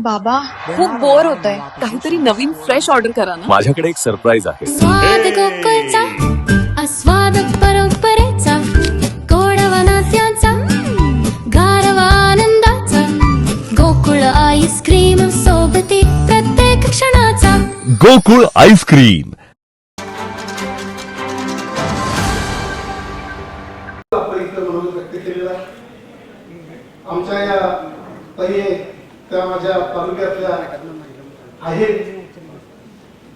बाबा खूप बोर होतंय, काहीतरी नवीन फ्रेश ऑर्डर करा ना. माझ्याकडे एक सरप्राईज आहे. स्वाद गोकुळचा आस्वाद परंपरेचा गोडवा नात्याचा गारवा आनंदाचा गोकुळ आईस्क्रीम सोबती प्रत्येक क्षणाचा गोकुळ आईस्क्रीम. आपण इथं मनोगत व्यक्त केलेला आहे. आमच्या या ताई त्या माझ्या तालुक्यातल्या आहेत.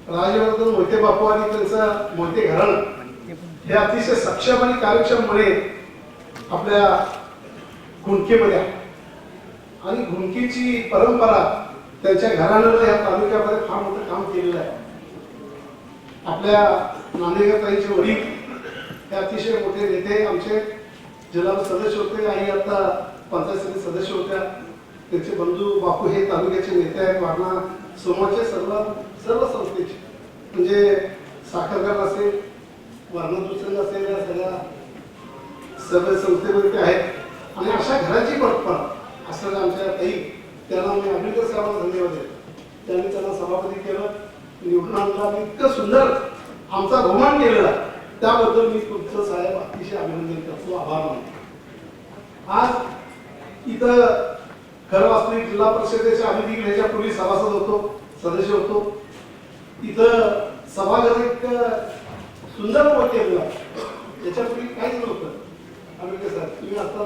राजवर्धन मोहिते बापू आणि त्यांचं मोहिते घराणं हे अतिशय सक्षम आणि कार्यक्षमपणे आपल्या घुणकीमध्ये आहे. आणि घुणकीची परंपरा त्यांच्या घराण्यानं या तालुक्यामध्ये फार मोठं काम केलेलं आहे. आपल्या नांदेकर ताईंचे वडील हे अतिशय मोठे नेते आमचे जिल्हा सदस्य होते आणि आता पंचायत समिती सदस्य होत्या. त्यांचे बंधू बापू हे तालुक्याचे नेते आहेत. वारणा समाजचे सर्व संस्थेचे म्हणजे साखरकार असेल, वारणा दुसरं असेल, या सगळ्या सर्व संस्थेमध्ये ते आहेत. आणि अशा घराची परंपरा असं आमच्या ताई त्यांना मी अभिनंदन साहेबांना धन्यवाद देतो. त्यांनी त्यांना सभापती केलं, निवडून आणलं आणि इतकं सुंदर आमचा बहुमान केलेला त्याबद्दल मी तुमचं साहेब अतिशय अभिनंदन करतो, आभार मानतो. आज इथं खरं वास्तविक जिल्हा परिषदेच्या आम्ही ह्याच्या पूर्वी सभासद होतो, सदस्य होतो. इथं सभागृह एक सुंदर उभं केलेलं आहे. याच्यापूर्वी काहीच नव्हतं. आम्ही कसं तुम्ही आता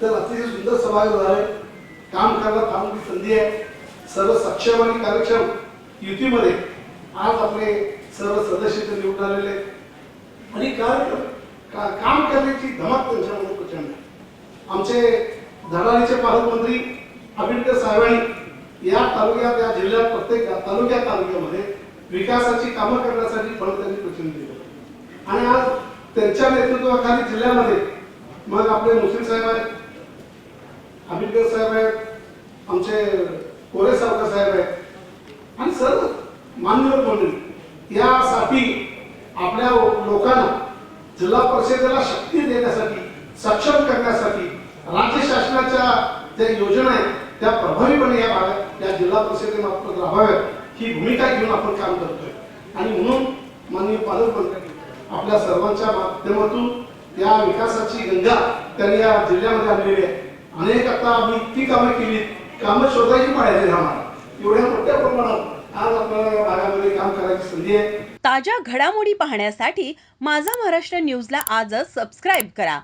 तर अतिशय सुंदर सभागृह झाले. काम करायला चांगली संधी आहे. सर्व सक्षम आणि कार्यक्षम युतीमध्ये आज आपले सर्व सदस्य इथे निवडून आलेले आणि काम करण्याची धमक त्यांच्यामध्ये प्रचंड आहे. आमचे धडाडीचे पालकमंत्री आंबेडकर साहेबांनी या तालुक्यात या जिल्ह्यात प्रत्येक तालुक्यामध्ये विकासाची कामं करण्यासाठी फंड त्यांनी प्रचंड दिलं. आणि आज त्यांच्या नेतृत्वाखाली जिल्ह्यामध्ये मग आपले मुस्लिम साहेब आहेत, आंबेडकर साहेब आहेत, आमचे कोरे सावकर साहेब आहेत आणि सर्व मान्यवर मंडळी यासाठी आपल्या लोकांना जिल्हा परिषदेला शक्ती देण्यासाठी, सक्षम करण्यासाठी राज्य शासनाच्या ज्या योजना आहेत त्या प्रभावीपणे या भागात या जिल्हा परिषदेमार्फत राबवाव्यात ही भूमिका घेऊन आपण काम करतोय. आणि म्हणून माननीय पालकमंत्री आपल्या सर्वांच्या माध्यमातून या विकासाची गंगा त्यांनी या जिल्ह्यामध्ये आणलेली आहे. अनेक आता आम्ही इतकी कामं केली, कामं शोधायची पाहिजे आम्हाला. एवढ्या मोठ्या प्रमाणात आज आपल्याला या भागामध्ये काम करायची संधी आहे. ताज्या घडामोडी पाहण्यासाठी माझा महाराष्ट्र न्यूजला आजच सबस्क्राईब करा.